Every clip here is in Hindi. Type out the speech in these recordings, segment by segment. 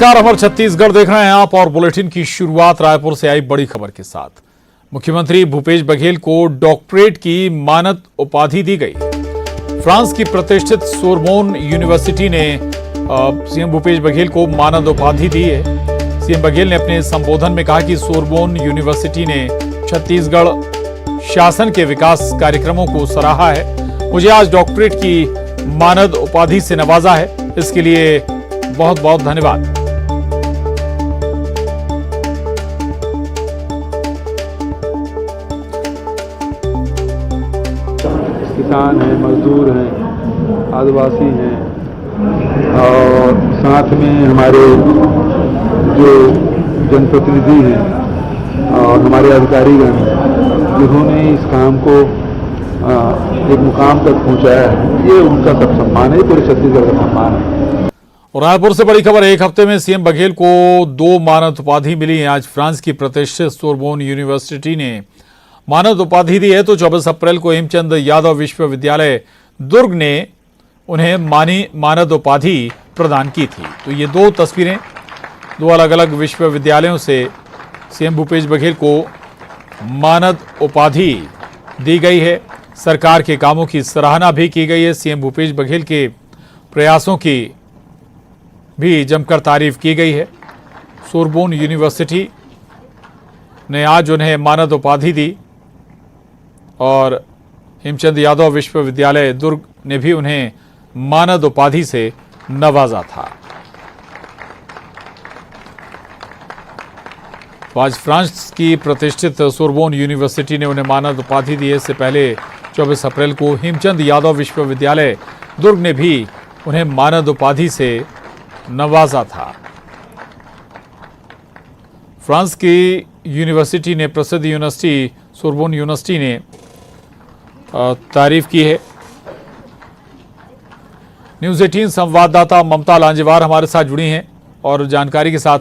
नमस्कार, अमर छत्तीसगढ़ देख रहे हैं आप और बुलेटिन की शुरुआत रायपुर से आई बड़ी खबर के साथ। मुख्यमंत्री भूपेश बघेल को डॉक्टरेट की मानद उपाधि दी गई। फ्रांस की प्रतिष्ठित सोरबोन यूनिवर्सिटी ने सीएम भूपेश बघेल को मानद उपाधि दी है। सीएम बघेल ने अपने संबोधन में कहा कि सोरबोन यूनिवर्सिटी ने छत्तीसगढ़ शासन के विकास कार्यक्रमों को सराहा है। मुझे आज डॉक्टरेट की मानद उपाधि से नवाजा है, इसके लिए बहुत बहुत धन्यवाद। किसान हैं, मजदूर हैं, आदिवासी हैं और साथ में हमारे जो जनप्रतिनिधि हैं और हमारे अधिकारीगण जिन्होंने इस काम को एक मुकाम तक पहुंचाया है, ये उनका सब सम्मान है, पूरे छत्तीसगढ़ का सम्मान है। और रायपुर से बड़ी खबर, एक हफ्ते में सीएम बघेल को 2 मानद उपाधि मिली है। आज फ्रांस की प्रतिष्ठित सोरबोन यूनिवर्सिटी ने मानद उपाधि दी है, तो 24 अप्रैल को हेमचंद यादव विश्वविद्यालय दुर्ग ने उन्हें मानद उपाधि प्रदान की थी। तो ये 2 तस्वीरें 2 अलग अलग विश्वविद्यालयों से सीएम भूपेश बघेल को मानद उपाधि दी गई है। सरकार के कामों की सराहना भी की गई है। सीएम भूपेश बघेल के प्रयासों की भी जमकर तारीफ की गई है। सोरबोन यूनिवर्सिटी ने आज उन्हें मानद उपाधि दी और हेमचंद यादव विश्वविद्यालय दुर्ग ने भी उन्हें मानद उपाधि से नवाजा था। तो आज फ्रांस की प्रतिष्ठित सोरबोन यूनिवर्सिटी ने उन्हें मानद उपाधि दी है। इससे पहले 24 अप्रैल को हेमचंद यादव विश्वविद्यालय दुर्ग ने भी उन्हें मानद उपाधि से नवाजा था। फ्रांस की यूनिवर्सिटी ने, प्रसिद्ध यूनिवर्सिटी सोरबोन यूनिवर्सिटी ने तारीफ की है। न्यूज़ 18 संवाददाता ममता लांजेवार हमारे साथ जुड़ी हैं और जानकारी के साथ।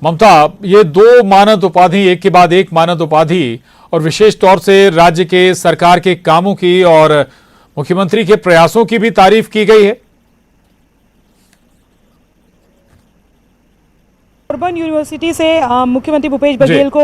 ममता, ये 2 मानद उपाधि, एक के बाद एक मानद उपाधि, और विशेष तौर से राज्य के सरकार के कामों की और मुख्यमंत्री के प्रयासों की भी तारीफ की गई है। सोरबोन यूनिवर्सिटी से मुख्यमंत्री भूपेश बघेल को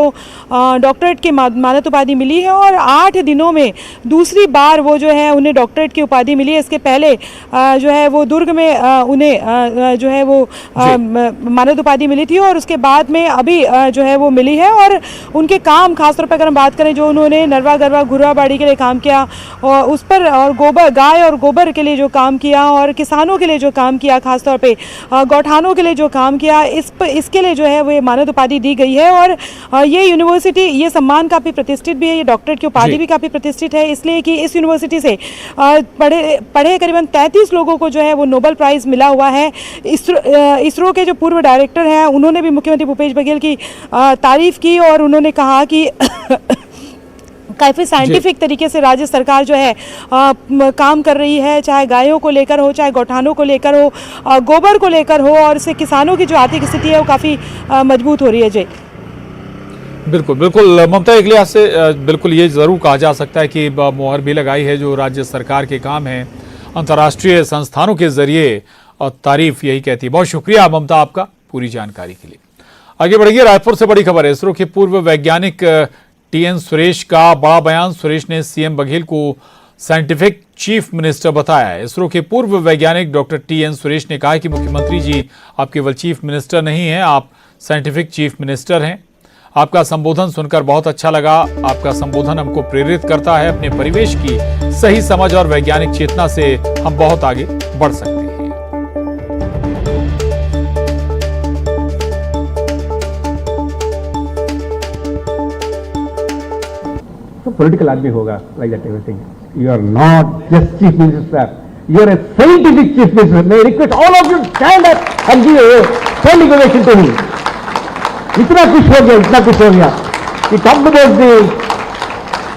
डॉक्टरेट की मानद उपाधि मिली है और 8 दिनों में दूसरी बार वो जो है उन्हें डॉक्टरेट की उपाधि मिली है। इसके पहले जो है वो दुर्ग में उन्हें जो है वो मानद उपाधि मिली थी और उसके बाद में अभी जो है वो मिली है। और उनके काम, खासतौर पर अगर हम बात करें, जो उन्होंने नरवा गरवा घुर्राबाड़ी के लिए काम किया और उस पर, और गोबर, गाय और गोबर के लिए जो काम किया और किसानों के लिए जो काम किया, खासतौर पर गौठानों के लिए जो काम किया, इसके लिए जो है वो मानद उपाधि दी गई है। और ये यूनिवर्सिटी, ये सम्मान काफ़ी प्रतिष्ठित भी है, ये डॉक्टरेट की उपाधि भी काफ़ी प्रतिष्ठित है, इसलिए कि इस यूनिवर्सिटी से पढ़े करीबन 33 लोगों को जो है वो नोबेल प्राइज़ मिला हुआ है। इसरो के जो पूर्व डायरेक्टर हैं, उन्होंने भी मुख्यमंत्री भूपेश बघेल की तारीफ की और उन्होंने कहा कि काफ़ी साइंटिफिक तरीके से राज्य सरकार जो है काम कर रही है, चाहे गायों को लेकर हो, चाहे गौठानों को लेकर हो, गोबर को लेकर हो, और इससे किसानों की जो आर्थिक स्थिति है वो काफ़ी मजबूत हो रही है। जी बिल्कुल बिल्कुल ममता, एक लिहाज से बिल्कुल ये ज़रूर कहा जा सकता है कि मोहर भी लगाई है जो राज्य सरकार के काम हैं अंतर्राष्ट्रीय संस्थानों के जरिए, और तारीफ यही कहती है। बहुत शुक्रिया ममता आपका पूरी जानकारी के लिए। आगे बढ़िए, रायपुर से बड़ी खबर है। इसरो के पूर्व वैज्ञानिक TN सुरेश का बड़ा बयान। सुरेश ने सीएम बघेल को साइंटिफिक चीफ मिनिस्टर बताया है। इसरो के पूर्व वैज्ञानिक डॉक्टर TN सुरेश ने कहा कि मुख्यमंत्री जी, आप केवल चीफ मिनिस्टर नहीं हैं, आप साइंटिफिक चीफ मिनिस्टर हैं। आपका संबोधन सुनकर बहुत अच्छा लगा। आपका संबोधन हमको प्रेरित करता है। अपने परिवेश की सही समझ और वैज्ञानिक चेतना से हम बहुत आगे बढ़ सकते हैं। Political आदमी होगा, like that everything. You are not just chief minister. You are a scientific chief minister. May I request all of you stand up and give a standing ovation to him. इतना कुछ हो गया कि talked about the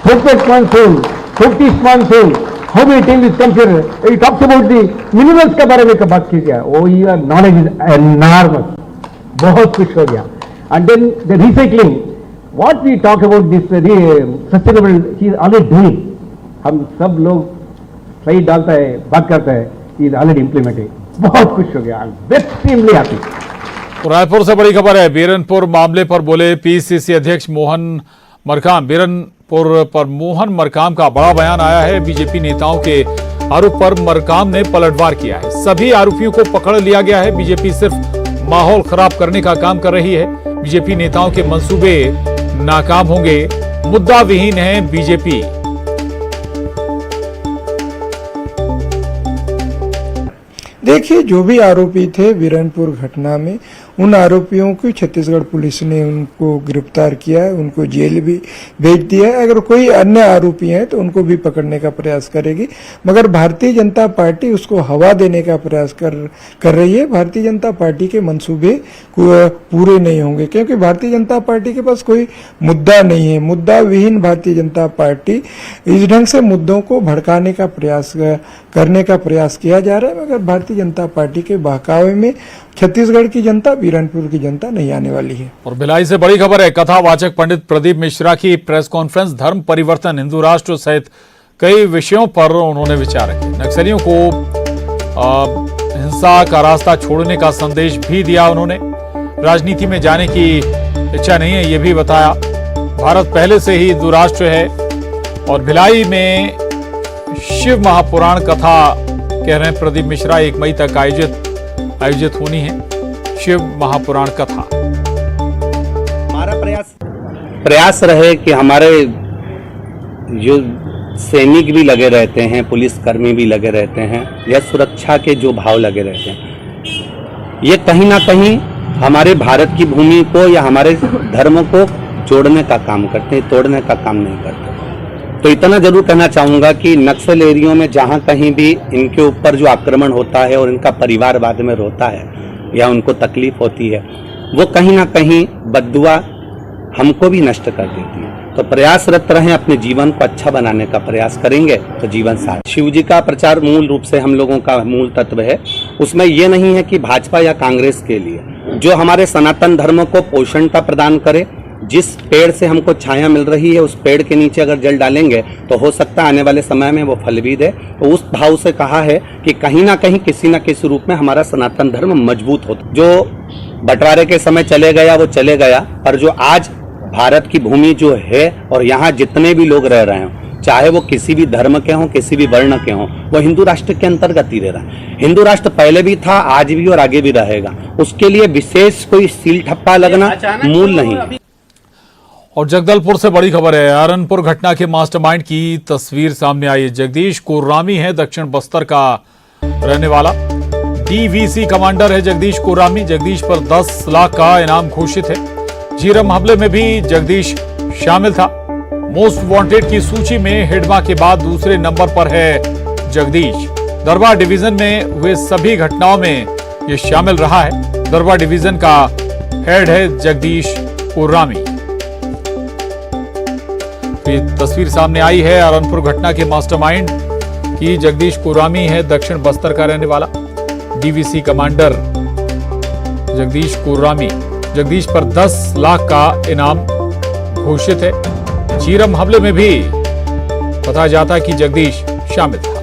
prophet monsoon, 50th monsoon, how many times it comes here. He talks about the minerals के बारे में बात की गया. Oh, your knowledge is enormous. बहुत कुछ हो गया. And then the recycling. What we talk about this sustainable, he is already doing. हम सब लोग सही डालता है, बात करता है, he is already implementing. बहुत खुश हो गया, I'm extremely happy. रायपुर से बड़ी खबर है। बीरनपुर मामले पर बोले पीसीसी अध्यक्ष मोहन मरकाम। बीरनपुर पर मोहन मरकाम का बड़ा बयान आया है। बीजेपी नेताओं के आरोप पर मरकाम ने पलटवार किया है। सभी आरोपियों को पकड़ लिया गया है। बीजेपी सिर्फ माहौल खराब करने का काम कर रही है। बीजेपी नेताओं के मंसूबे नाकाम होंगे। मुद्दा विहीन है बीजेपी। देखिए, जो भी आरोपी थे बीरनपुर घटना में, उन आरोपियों को छत्तीसगढ़ पुलिस ने उनको गिरफ्तार किया है, उनको जेल भी भेज दिया है। अगर कोई अन्य आरोपी हैं तो उनको भी पकड़ने का प्रयास करेगी, मगर भारतीय जनता पार्टी उसको हवा देने का प्रयास कर रही है। भारतीय जनता पार्टी के मंसूबे पूरे नहीं होंगे, क्योंकि भारतीय जनता पार्टी के पास कोई मुद्दा नहीं है। मुद्दा विहीन भारतीय जनता पार्टी इस ढंग से मुद्दों को भड़काने का प्रयास करने का प्रयास किया जा रहा है, मगर भारतीय जनता पार्टी के बहकावे में छत्तीसगढ़ की जनता, बीरनपुर की जनता नहीं आने वाली है। और भिलाई से बड़ी खबर है। कथावाचक पंडित प्रदीप मिश्रा की प्रेस कॉन्फ्रेंस। धर्म परिवर्तन, हिंदू राष्ट्र सहित कई विषयों पर उन्होंने विचार रखे। नक्सलियों को हिंसा का रास्ता छोड़ने का संदेश भी दिया उन्होंने। राजनीति में जाने की इच्छा नहीं है, ये भी बताया। भारत पहले से ही हिंदू राष्ट्र है। और भिलाई में शिव महापुराण कथा कह रहे हैं प्रदीप मिश्रा, 1 मई तक आयोजित होनी है शिव महापुराण कथा। हमारा प्रयास रहे कि हमारे जो सैनिक भी लगे रहते हैं, पुलिसकर्मी भी लगे रहते हैं, या सुरक्षा के जो भाव लगे रहते हैं, ये कहीं ना कहीं हमारे भारत की भूमि को या हमारे धर्म को जोड़ने का काम करते हैं, तोड़ने का काम नहीं करते। तो इतना जरूर कहना चाहूंगा कि नक्सल एरियो में जहां कहीं भी इनके ऊपर जो आक्रमण होता है और इनका परिवारवाद में रोता है या उनको तकलीफ होती है, वो कहीं ना कहीं बद्दुआ हमको भी नष्ट कर देती है। तो प्रयासरत रहें, अपने जीवन को अच्छा बनाने का प्रयास करेंगे तो जीवन साथ। शिव जी का प्रचार मूल रूप से हम लोगों का मूल तत्व है। उसमें ये नहीं है कि भाजपा या कांग्रेस के लिए, जो हमारे सनातन धर्म को पोषणता प्रदान करे। जिस पेड़ से हमको छाया मिल रही है, उस पेड़ के नीचे अगर जल डालेंगे तो हो सकता है आने वाले समय में वो फल भी दे। तो उस भाव से कहा है कि कहीं ना कहीं किसी न किसी रूप में हमारा सनातन धर्म मजबूत हो। जो बंटवारे के समय चले गया वो चले गया, पर जो आज भारत की भूमि जो है और यहाँ जितने भी लोग रह रहे हैं, चाहे वो किसी भी धर्म के हों, किसी भी वर्ण के हों, वो हिंदू राष्ट्र के अंतर्गत ही रह रहा है। हिंदू राष्ट्र पहले भी था, आज भी और आगे भी रहेगा। उसके लिए विशेष कोई सील ठप्पा लगना मूल नहीं है। और जगदलपुर से बड़ी खबर है। अरनपुर घटना के मास्टरमाइंड की तस्वीर सामने आई है। जगदीश कोर्रामी है, दक्षिण बस्तर का रहने वाला डीवीसी कमांडर है जगदीश कोर्रामी। जगदीश पर 10 लाख का इनाम घोषित है। झीरम हमले में भी जगदीश शामिल था। मोस्ट वांटेड की सूची में हिडमा के बाद दूसरे नंबर पर है जगदीश। दरबार डिवीजन में हुए सभी घटनाओं में ये शामिल रहा है। दरबार डिवीजन का हेड है जगदीश कोर्रामी। ये तस्वीर सामने आई है अरनपुर घटना के मास्टरमाइंड की। जगदीश कोर्रामी है, दक्षिण बस्तर का रहने वाला डीवीसी कमांडर जगदीश कोर्रामी। जगदीश पर 10 लाख का इनाम घोषित है। झीरम हमले में भी बताया जाता है कि जगदीश शामिल था।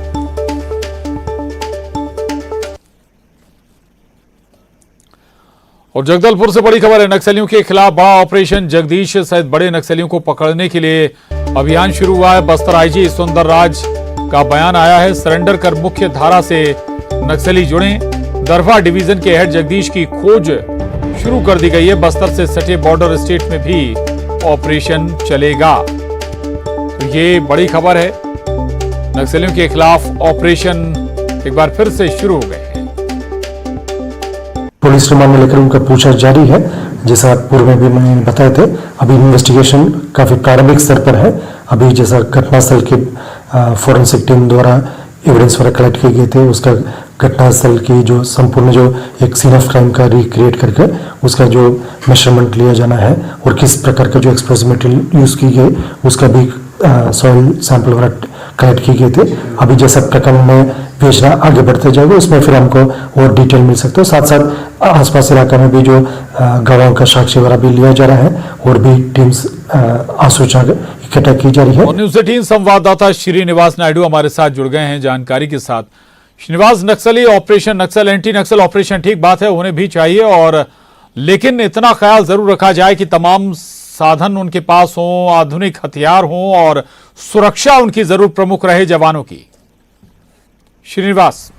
और जगदलपुर से बड़ी खबर है। नक्सलियों के खिलाफ बड़ा ऑपरेशन। जगदीश सहित बड़े नक्सलियों को पकड़ने के लिए अभियान शुरू हुआ है। बस्तर आईजी सुंदर राज का बयान आया है। सरेंडर कर मुख्य धारा से नक्सली जुड़े। दरभा डिवीजन के हेड जगदीश की खोज शुरू कर दी गई है। बस्तर से सटे बॉर्डर स्टेट में भी ऑपरेशन चलेगा। तो ये बड़ी खबर है। नक्सलियों के खिलाफ ऑपरेशन एक बार फिर से शुरू हो गए हैं। पुलिस रिमांड में लेकर उनका पूछताछ जारी है। जैसा पूर्व में भी मैंने बताए थे, अभी इन्वेस्टिगेशन काफी प्रारंभिक स्तर पर है। अभी जैसा घटनास्थल के फोरेंसिक टीम द्वारा एविडेंस वगैरह कलेक्ट किए गए थे, उसका घटनास्थल की जो संपूर्ण जो एक सीन ऑफ क्राइम का रिक्रिएट करके उसका जो मेजरमेंट लिया जाना है और किस प्रकार का जो एक्सप्लोसिव मटेरियल यूज की गई उसका भी सॉइल सैंपल वगैरह कलेक्ट किए गए थे। अभी जैसा प्रकरण में भेजना आगे बढ़ते जाएगा, उसमें फिर हमको और डिटेल मिल सकता है। साथ साथ आसपास इलाका में भी जो गवाहों का साक्ष्य वगैरह भी लिया जा रहा है और भी टीम्स आसूचना इकट्ठा की जा रही है। और न्यूज 18 संवाददाता श्रीनिवास नायडू हमारे साथ जुड़ गए हैं जानकारी के साथ। श्रीनिवास, नक्सली ऑपरेशन, नक्सल एंटी नक्सल ऑपरेशन ठीक बात है, होने भी चाहिए। और लेकिन इतना ख्याल जरूर रखा जाए कि तमाम साधन उनके पास हों, आधुनिक हथियार हों और सुरक्षा उनकी जरूर प्रमुख रहे जवानों की। श्रीनिवास।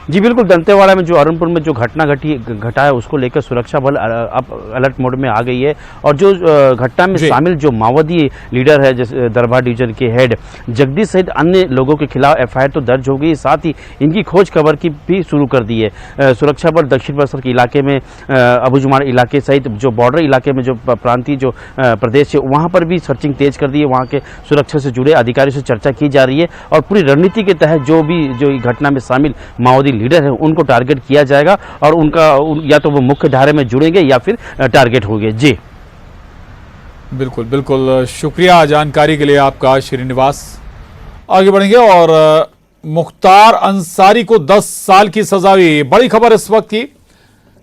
जी बिल्कुल, दंतेवाड़ा में जो अरुणपुर में जो घटा है उसको लेकर सुरक्षा बल अब अलर्ट मोड में आ गई है। और जो घटना में शामिल जो माओवादी लीडर है, जैसे दरभा डिवीजन के हेड जगदीश सहित अन्य लोगों के खिलाफ एफआईआर तो दर्ज हो गई, साथ ही इनकी खोज खबर की भी शुरू कर दी है। सुरक्षा बल दक्षिण बस्तर के इलाके में अबुजुमार इलाके सहित जो बॉर्डर इलाके में जो प्रांतीय जो प्रदेश है वहाँ पर भी सर्चिंग तेज कर दी है। वहाँ के सुरक्षा से जुड़े अधिकारियों से चर्चा की जा रही है और पूरी रणनीति के तहत जो घटना में शामिल माओवादी लीडर है उनको टारगेट किया जाएगा और या तो वो मुख्य धारे में जुड़ेंगे या फिर टारगेट होंगे। जी बिल्कुल बिल्कुल, शुक्रिया जानकारी के लिए आपका श्रीनिवास। आगे बढ़ेंगे और मुख्तार अंसारी को 10 साल की सजा हुई। बड़ी खबर इस वक्त की,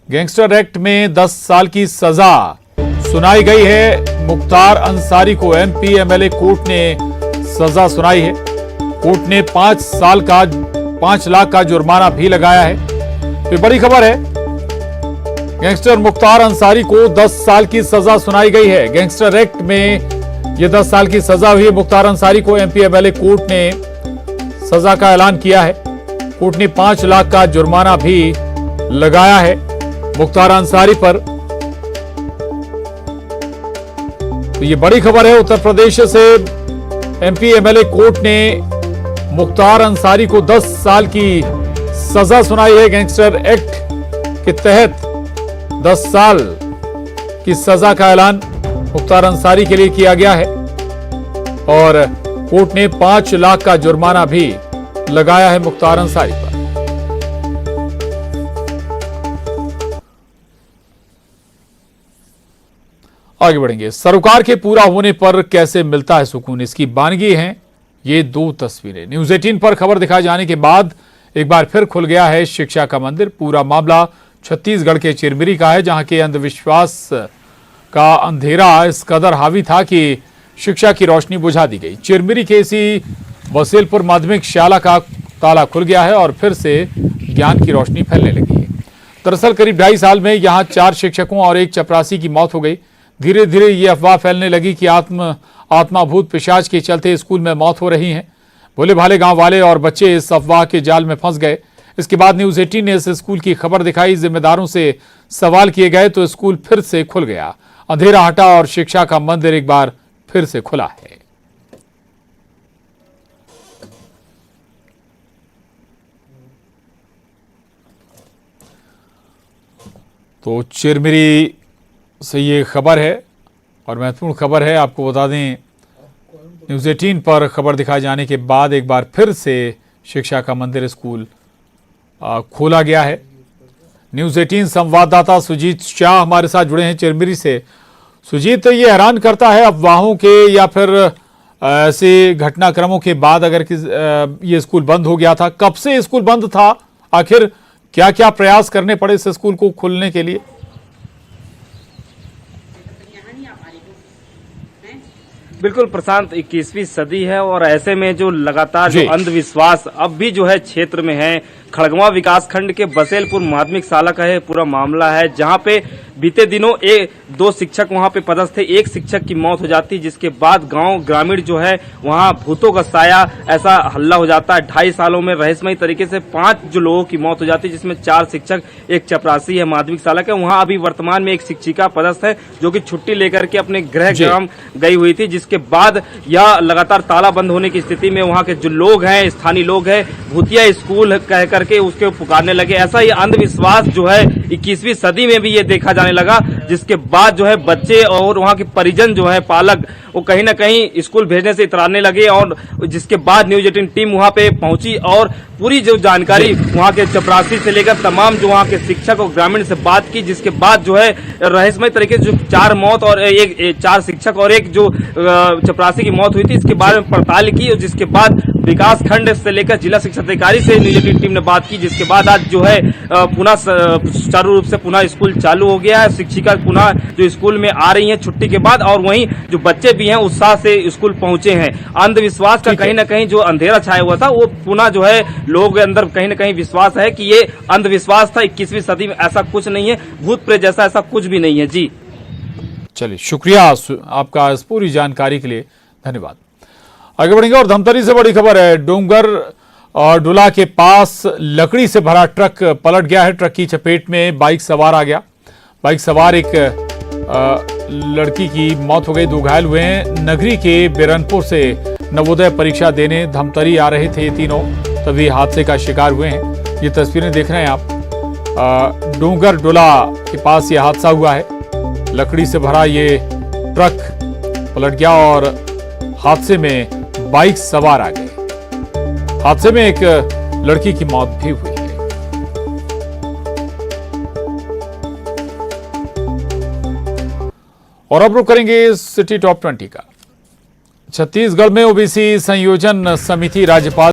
गैंगस्टर एक्ट में 10 साल की सजा सुनाई गई है। मुख्तार अंसारी को एमपी एमएलए कोर्ट ने सजा सुनाई है। कोर्ट ने 5 लाख का जुर्माना भी लगाया है। तो बड़ी खबर है, गैंगस्टर मुख्तार अंसारी को 10 साल की सजा सुनाई गई है। गैंगस्टर एक्ट में यह 10 साल की सजा हुई है। मुख्तार अंसारी को एमपी एमएलए कोर्ट ने सजा का ऐलान किया है। कोर्ट ने 5 लाख का जुर्माना भी लगाया है मुख्तार अंसारी पर। तो ये बड़ी खबर है, उत्तर प्रदेश से एमपी एमएलए कोर्ट ने मुख्तार अंसारी को 10 साल की सजा सुनाई है। गैंगस्टर एक्ट के तहत 10 साल की सजा का ऐलान मुख्तार अंसारी के लिए किया गया है और कोर्ट ने 5 लाख का जुर्माना भी लगाया है मुख्तार अंसारी पर। आगे बढ़ेंगे। सरोकार के पूरा होने पर कैसे मिलता है सुकून, इसकी बानगी हैं ये 2 तस्वीरें। न्यूज 18 पर खबर दिखाए जाने के बाद एक बार फिर खुल गया है शिक्षा का मंदिर। पूरा मामला छत्तीसगढ़ के चिरमिरी का है, जहां के अंधविश्वास का अंधेरा इस कदर हावी था कि शिक्षा की रोशनी बुझा दी गई। चिरमिरी के इसी वसेलपुर माध्यमिक शाला का ताला खुल गया है और फिर से ज्ञान की रोशनी फैलने लगी है। दरअसल करीब 2.5 साल में यहां 4 शिक्षकों और 1 चपरासी की मौत हो गई। धीरे धीरे ये अफवाह फैलने लगी कि आत्माभूत पिशाच के चलते स्कूल में मौत हो रही है। भोले भाले गांव वाले और बच्चे इस अफवाह के जाल में फंस गए। इसके बाद न्यूज 18 ने इस स्कूल की खबर दिखाई। जिम्मेदारों से सवाल किए गए तो स्कूल फिर से खुल गया। अंधेरा हटा और शिक्षा का मंदिर एक बार फिर से खुला है। तो चिरमिरी से ये खबर है और महत्वपूर्ण खबर है। आपको बता दें, न्यूज 18 पर खबर दिखाए जाने के बाद एक बार फिर से शिक्षा का मंदिर स्कूल खोला गया है। न्यूज 18 संवाददाता सुजीत शाह हमारे साथ जुड़े हैं चिरमिरी से। सुजीत, ये हैरान करता है अफवाहों के या फिर ऐसे घटनाक्रमों के बाद अगर ये स्कूल बंद हो गया था, कब से स्कूल बंद था, आखिर क्या क्या प्रयास करने पड़े इस स्कूल को खोलने के लिए? बिल्कुल प्रशांत, 21वीं सदी है और ऐसे में जो लगातार जो अंधविश्वास अब भी जो है क्षेत्र में है। खड़गवां विकास खंड के बसेलपुर माध्यमिक शाला का है पूरा मामला है, जहां पे बीते दिनों 2 शिक्षक वहां पे पदस्थ थे। 1 शिक्षक की मौत हो जाती, जिसके बाद गांव ग्रामीण जो है वहां भूतों का साया ऐसा हल्ला हो जाता है। 2.5 सालों में रहस्यमयी तरीके से 5 जो लोगों की मौत हो जाती है, जिसमें 4 शिक्षक, 1 चपरासी है माध्यमिक शाला के। वहां अभी वर्तमान में 1 शिक्षिका पदस्थ है जो कि छुट्टी लेकर के अपने गृह ग्राम गई हुई थी, जिसके बाद यह लगातार ताला बंद होने की स्थिति में वहां के जो लोग हैं, स्थानीय लोग हैं, भूतिया स्कूल कह करके उसके पुकारने लगे। ऐसा ही अंधविश्वास जो है 21वीं सदी में भी ये देखा जाने लगा, जिसके बाद जो है बच्चे और वहां के परिजन जो है पालक वो कहीं ना कहीं स्कूल भेजने से इतराने लगे। और जिसके बाद न्यूज 18 टीम वहां पे पहुंची और पूरी जो जानकारी वहां के चपरासी से लेकर तमाम जो वहां के शिक्षक और ग्रामीण से बात की, जिसके बाद जो है रहस्यमय तरीके से जो 4 मौत और 4 शिक्षक और 1 जो चपरासी की मौत हुई थी, इसके बारे में पड़ताल की। और जिसके बाद विकास खंड से लेकर जिला शिक्षा अधिकारी से न्यूज 18 टीम ने बात की, जिसके बाद आज जो है पुनः सुचारू रूप से पुनः स्कूल चालू हो गया है। शिक्षिका पुनः जो स्कूल में आ रही हैं छुट्टी के बाद, और वहीं जो बच्चे भी हैं उत्साह से स्कूल पहुंचे हैं। अंधविश्वास का कहीं ना कहीं जो अंधेरा छाया हुआ था वो पुनः जो है लोगों के अंदर कहीं ना कहीं विश्वास है कि ये अंधविश्वास था। 21वीं सदी में ऐसा कुछ नहीं है, भूत प्रेत जैसा ऐसा कुछ भी नहीं है। जी चलिए, शुक्रिया आपका इस पूरी जानकारी के लिए, धन्यवाद। आगे बढ़ेंगे और धमतरी से बड़ी खबर है। डोंगर और डुला के पास लकड़ी से भरा ट्रक पलट गया है। ट्रक की चपेट में बाइक सवार आ गया। बाइक सवार एक लड़की की मौत हो गई, 2 घायल हुए हैं। नगरी के बिरनपुर से नवोदय परीक्षा देने धमतरी आ रहे थे तीनों, तभी हादसे का शिकार हुए हैं। ये तस्वीरें देख रहे हैं आप। डोंगर डुला के पास ये हादसा हुआ है। लकड़ी से भरा ये ट्रक पलट गया और हादसे में बाइक सवार आ गए। हादसे में एक लड़की की मौत भी हुई है। और अब रुक करेंगे सिटी टॉप 20 का। छत्तीसगढ़ में ओबीसी संयोजन समिति राज्यपाल